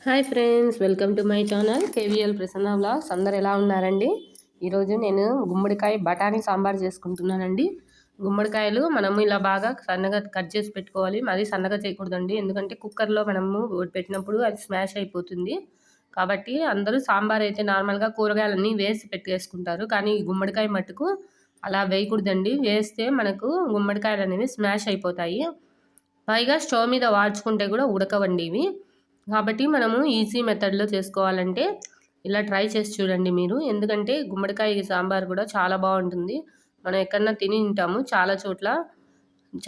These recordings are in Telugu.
Hi friends, welcome to my channel KVL Prasanna vlogs. అందరు ఎలా ఉన్నారండి? ఈరోజు నేను గుమ్మడికాయ బఠానీ సాంబార్ చేసుకుంటున్నానండి. గుమ్మడికాయలు మనము ఇలా బాగా సన్నగా కట్ చేసి పెట్టుకోవాలి. మరీ సన్నగా చేయకూడదండి, ఎందుకంటే కుక్కర్లో మనము పెట్టినప్పుడు అది స్మాష్ అయిపోతుంది. కాబట్టి అందరూ సాంబార్ అయితే నార్మల్గా కూరగాయలన్నీ వేసి పెట్టేసుకుంటారు, కానీ ఈ గుమ్మడికాయ మట్టుకు అలా వేయకూడదండి. వేస్తే మనకు గుమ్మడికాయలు అనేవి స్మాష్ అయిపోతాయి. పైగా స్టవ్ మీద వాడ్చుకుంటే కూడా ఉడకవండి ఇవి. కాబట్టి మనము ఈజీ మెథడ్లో చేసుకోవాలంటే ఇలా ట్రై చేసి చూడండి మీరు. ఎందుకంటే గుమ్మడికాయ సాంబార్ కూడా చాలా బాగుంటుంది. మనం ఎక్కడన్నా తిని ఉంటాము చాలా చోట్ల,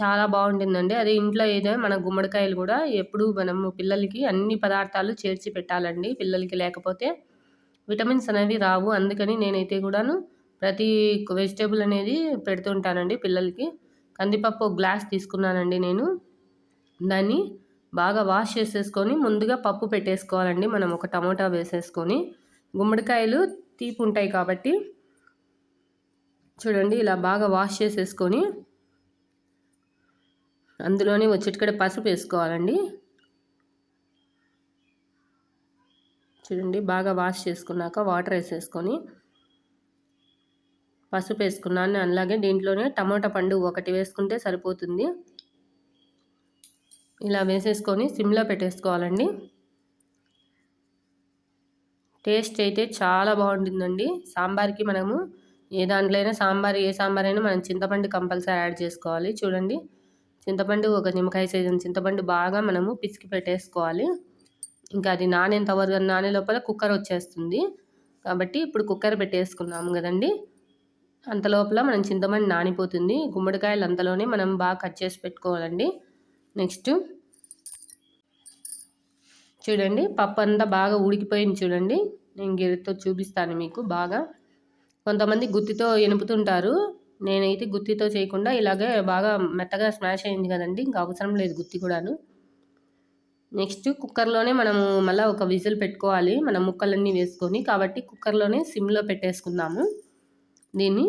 చాలా బాగుంటుందండి. అదే ఇంట్లో ఏదో మన గుమ్మడికాయలు కూడా ఎప్పుడు మనము పిల్లలకి అన్ని పదార్థాలు చేర్చి పెట్టాలండి. పిల్లలకి లేకపోతే విటమిన్స్ అనేవి రావు. అందుకని నేనైతే కూడాను ప్రతి వెజిటేబుల్ అనేది పెడుతుంటానండి పిల్లలకి. కందిపప్పు ఒక గ్లాస్ తీసుకున్నానండి నేను. దాన్ని బాగా వాష్ చేసేసుకొని ముందుగా పప్పు పెట్టేసుకోవాలండి. మనం ఒక టమోటా వేసేసుకొని, గుమ్మడికాయలు తీపి ఉంటాయి కాబట్టి చూడండి ఇలా బాగా వాష్ చేసేసుకొని అందులోనే చిటికెడ పసుపు వేసుకోవాలండి. చూడండి బాగా వాష్ చేసుకున్నాక వాటర్ వేసేసుకొని పసుపు వేసుకున్నాను. అలాగే దీంట్లోనే టమోటా పండు ఒకటి వేసుకుంటే సరిపోతుంది. ఇలా వేసేసుకొని సిమ్లో పెట్టేసుకోవాలండి. టేస్ట్ అయితే చాలా బాగుంటుందండి. సాంబార్కి మనము ఏ దాంట్లో అయినా ఏ సాంబార్ అయినా మనం చింతపండు కంపల్సరీ యాడ్ చేసుకోవాలి. చూడండి చింతపండు ఒక నిమ్మకాయ సైజు చింతపండు బాగా మనము పిసికి పెట్టేసుకోవాలి. ఇంకా అది నానే లోపల కుక్కర్ వచ్చేస్తుంది. కాబట్టి ఇప్పుడు కుక్కర్ పెట్టేసుకున్నాము కదండి, అంత లోపల మనం చింతపండు నానిపోతుంది. గుమ్మడికాయలు అంతలోనే మనం బాగా కట్ చేసి పెట్టుకోవాలండి. నెక్స్ట్ చూడండి పప్పు అంతా బాగా ఉడికిపోయింది. చూడండి నేను గెరితో చూపిస్తాను మీకు. బాగా కొంతమంది గుత్తితో ఎనుపుతుంటారు, నేనైతే గుత్తితో చేయకుండా ఇలాగే బాగా మెత్తగా స్మాష్ అయింది కదండి, ఇంకా అవసరం లేదు గుత్తి కూడాను. నెక్స్ట్ కుక్కర్లోనే మనము మళ్ళీ ఒక విజిల్ పెట్టుకోవాలి మనం ముక్కలన్నీ వేసుకొని. కాబట్టి కుక్కర్లోనే సిమ్లో పెట్టేసుకుందాము దీన్ని.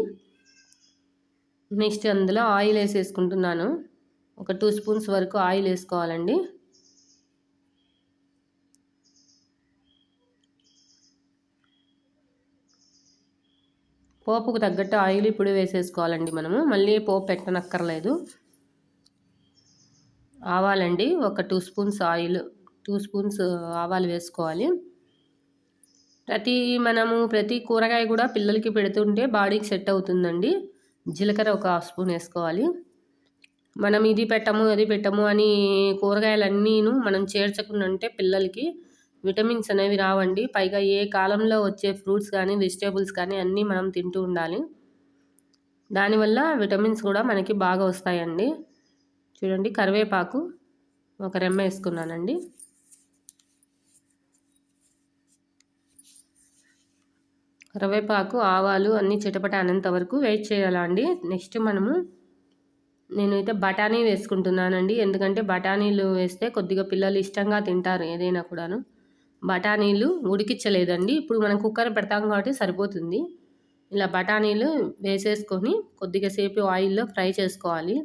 నెక్స్ట్ అందులో ఆయిల్ వేసేసుకుంటున్నాను. ఒక 2 స్పూన్స్ వరకు ఆయిల్ వేసుకోవాలండి. పోపుకు తగ్గట్టు ఆయిల్ ఇప్పుడు వేసేసుకోవాలండి మనము, మళ్ళీ పోపు పెట్టనక్కర్లేదు. ఆవాలండి ఒక 2 స్పూన్స్ ఆయిల్, 2 స్పూన్స్ ఆవాలు వేసుకోవాలి. ప్రతి కూరగాయ కూడా పిల్లలకి పెడుతుంటే బాడీకి సెట్ అవుతుందండి. జీలకర్ర ఒక 1/2 స్పూన్ వేసుకోవాలి. మనం ఇది పెట్టము అది పెట్టము అని కూరగాయలన్నీను మనం చేర్చకుండా ఉంటే పిల్లలకి విటమిన్స్ అనేవి రావండి. పైగా ఏ కాలంలో వచ్చే ఫ్రూట్స్ కానీ వెజిటేబుల్స్ కానీ అన్నీ మనం తింటూ ఉండాలి. దానివల్ల విటమిన్స్ కూడా మనకి బాగా వస్తాయండి. చూడండి కరివేపాకు ఒక రెమ్మ వేసుకున్నానండి. కరివేపాకు ఆవాలు అన్నీ చిటపట అనేంత వరకు వెయిట్ చేయాలండి. నెక్స్ట్ నేనైతే బఠానీ వేసుకుంటున్నానండి. ఎందుకంటే బఠానీలు వేస్తే కొద్దిగా పిల్లలు ఇష్టంగా తింటారు ఏదైనా కూడాను. బఠానీలు ఉడికించలేదండి, ఇప్పుడు మనం కుక్కర్ పెడతాం కాబట్టి సరిపోతుంది. ఇలా బఠానీలు వేసేసుకొని కొద్దిగా సేపు ఆయిల్లో ఫ్రై చేసుకోవాలి.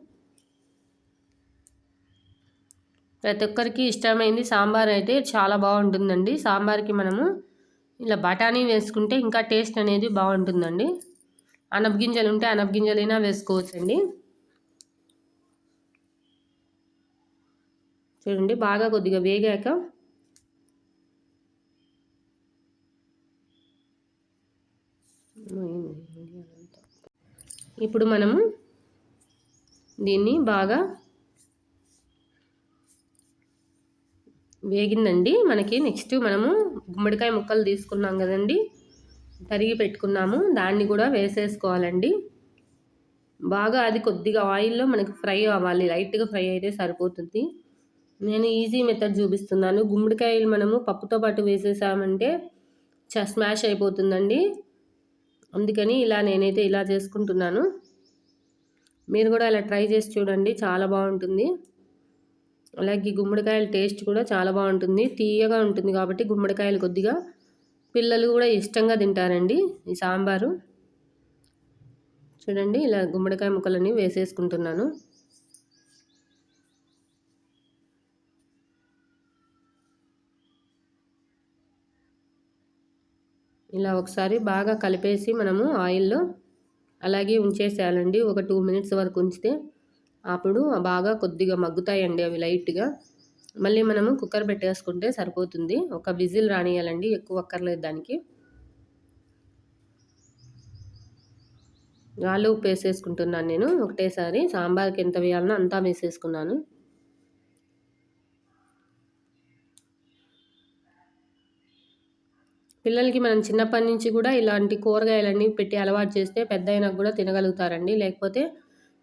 ప్రతి ఒక్కరికి ఇష్టమైంది సాంబార్ అయితే చాలా బాగుంటుందండి. సాంబార్కి మనము ఇలా బఠానీ వేసుకుంటే ఇంకా టేస్ట్ అనేది బాగుంటుందండి. అనపగింజలు ఉంటే అనపగింజలైనా వేసుకోవచ్చండి. చూడండి బాగా కొద్దిగా వేగాక ఇప్పుడు మనము దీన్ని బాగా వేగిందండి మనకి. నెక్స్ట్ మనము గుమ్మడికాయ ముక్కలు తీసుకున్నాం కదండి, తరిగి పెట్టుకున్నాము, దాన్ని కూడా వేసేసుకోవాలండి. బాగా అది కొద్దిగా ఆయిల్లో మనకి ఫ్రై అవ్వాలి, లైట్గా ఫ్రై అయితే సరిపోతుంది. నేను ఈజీ మెథడ్ చూపిస్తున్నాను. గుమ్మడికాయలు మనము పప్పుతో పాటు వేసేసామంటే స్మాష్ అయిపోతుందండి. అందుకని నేనైతే ఇలా చేసుకుంటున్నాను. మీరు కూడా ఇలా ట్రై చేసి చూడండి, చాలా బాగుంటుంది. అలాగే గుమ్మడికాయల టేస్ట్ కూడా చాలా బాగుంటుంది, తీయగా ఉంటుంది. కాబట్టి గుమ్మడికాయలు కొద్దిగా పిల్లలు కూడా ఇష్టంగా తింటారండి ఈ సాంబారు. చూడండి ఇలా గుమ్మడికాయ ముక్కలన్నీ వేసేసుకుంటున్నాను. ఇలా ఒకసారి బాగా కలిపేసి మనము ఆయిల్లో అలాగే ఉంచేసేయాలండి. ఒక 2 మినిట్స్ వరకు ఉంచితే అప్పుడు బాగా కొద్దిగా మగ్గుతాయండి అవి లైట్గా. మళ్ళీ మనము కుక్కర్ పెట్టేసుకుంటే సరిపోతుంది. ఒక విజిల్ రానియాలండి, ఎక్కువ అక్కర్లేదు దానికి. రాళ్ళు ఉప్పు వేసేసుకుంటున్నాను నేను ఒకటేసారి. సాంబార్కి ఎంత వేయాలనో అంతా వేసేసుకున్నాను. పిల్లలకి మనం చిన్నప్పటి నుంచి కూడా ఇలాంటి కూరగాయలన్నీ పెట్టి అలవాటు చేస్తే పెద్ద అయినా కూడా తినగలుగుతారండి. లేకపోతే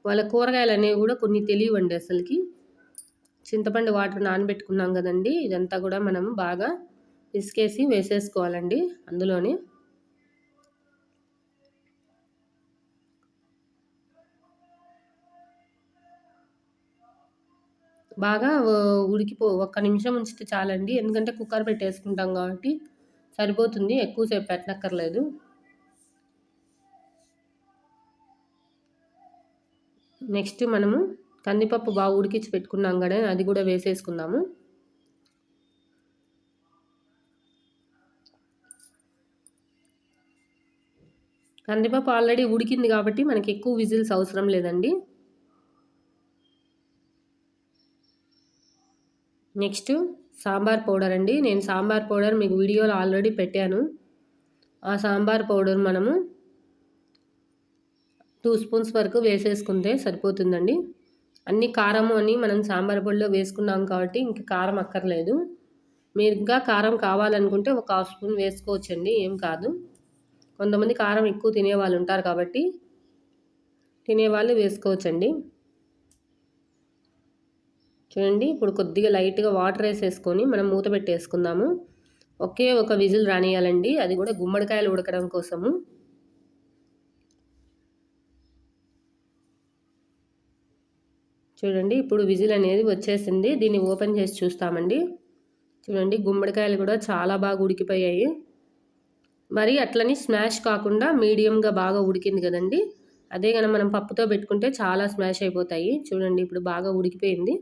వాళ్ళ కూరగాయలు అనేవి కూడా కొన్ని తెలియవండి అసలుకి. చింతపండు వాటర్ నానబెట్టుకున్నాం కదండి, ఇదంతా కూడా మనం బాగా పిసికేసి వేసేసుకోవాలండి అందులోనే. బాగా ఒక్క నిమిషం ఉంచితే చాలండి. ఎందుకంటే కుక్కర్ పెట్టేసుకుంటాం కాబట్టి సరిపోతుంది, ఎక్కువసేపు పెట్టనక్కర్లేదు. నెక్స్ట్ మనము కందిపప్పు బాగా ఉడికించి పెట్టుకున్నాం కదా, అది కూడా వేసేసుకుందాము. కందిపప్పు ఆల్రెడీ ఉడికింది కాబట్టి మనకి ఎక్కువ విజిల్స్ అవసరం లేదండి. నెక్స్ట్ సాంబార్ పౌడర్ అండి. నేను సాంబార్ పౌడర్ మీకు వీడియోలో ఆల్రెడీ పెట్టాను. ఆ సాంబార్ పౌడర్ మనము 2 స్పూన్స్ వరకు వేసేసుకుంటే సరిపోతుందండి. అన్ని కారము అని మనం సాంబార్ పొడిలో వేసుకున్నాం కాబట్టి ఇంక కారం అక్కర్లేదు. మీరు ఇంకా కారం కావాలనుకుంటే ఒక 1/2 స్పూన్ వేసుకోవచ్చండి, ఏం కాదు. కొంతమంది కారం ఎక్కువ తినేవాళ్ళు ఉంటారు కాబట్టి తినేవాళ్ళు వేసుకోవచ్చండి. చూడండి, ఇప్పుడు కొద్దిగా లైట్గా వాటర్ వేసేసుకొని మనం మూత పెట్టేసుకుందాము. ఒకే ఒక విజిల్ రానియాలండి, అది కూడా గుమ్మడికాయలు ఉడకడం కోసము. చూడండి, ఇప్పుడు విజిల్ అనేది వచ్చేసింది. దీన్ని ఓపెన్ చేసి చూస్తామండి. చూడండి, గుమ్మడికాయలు కూడా చాలా బాగా ఉడికిపోయాయి. మరి అట్లని స్మాష్ కాకుండా మీడియంగా బాగా ఉడికింది కదండి. అదే కనుక మనం పప్పుతో పెట్టుకుంటే చాలా స్మాష్ అయిపోతాయి. చూడండి, ఇప్పుడు బాగా ఉడికిపోయింది.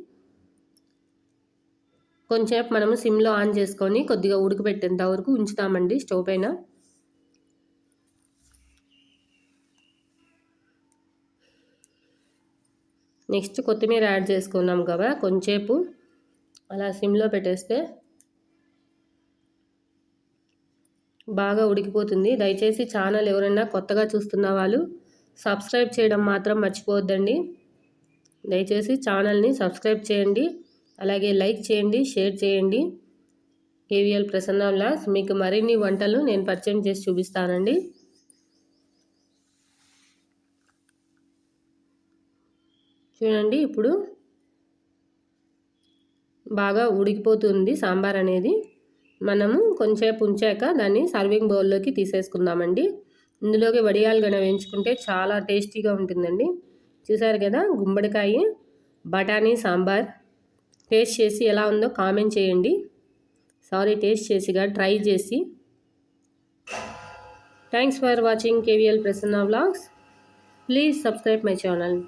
కొంచెంసేపు మనము సిమ్లో ఆన్ చేసుకొని కొద్దిగా ఉడకబెట్టేంత వరకు ఉంచుతామండి స్టవ్ పైన. నెక్స్ట్ కొత్తిమీర యాడ్ చేసుకున్నాం కదా, కొంచెంసేపు అలా సిమ్లో పెట్టేస్తే బాగా ఉడికిపోతుంది. దయచేసి ఛానల్ ఎవరైనా కొత్తగా చూస్తున్న వాళ్ళు సబ్స్క్రైబ్ చేయడం మాత్రం మర్చిపోవద్దండి. దయచేసి ఛానల్ని సబ్స్క్రైబ్ చేయండి, అలాగే లైక్ చేయండి, షేర్ చేయండి. కేవీఎల్ ప్రసన్న వ్లాగ్స్ మీకు మరిన్ని వంటలు నేను పరిచయం చేసి చూపిస్తానండి. చూడండి, ఇప్పుడు బాగా ఉడికిపోతుంది సాంబార్ అనేది. మనము కొంచెంసేపు ఉంచాక దాన్ని సర్వింగ్ బౌల్లోకి తీసేసుకుందామండి. ఇందులోకి వడియాలు గన వేయించుకుంటే చాలా టేస్టీగా ఉంటుందండి. చూసారు కదా, గుమ్మడికాయ బఠానీ సాంబార్. టేస్ట్ చేసి ఎలా ఉందో కామెంట్ చేయండి. టేస్ట్ చేసిగా ట్రై చేసి. Thanks for watching KVL Prasanna vlogs. Please subscribe my channel.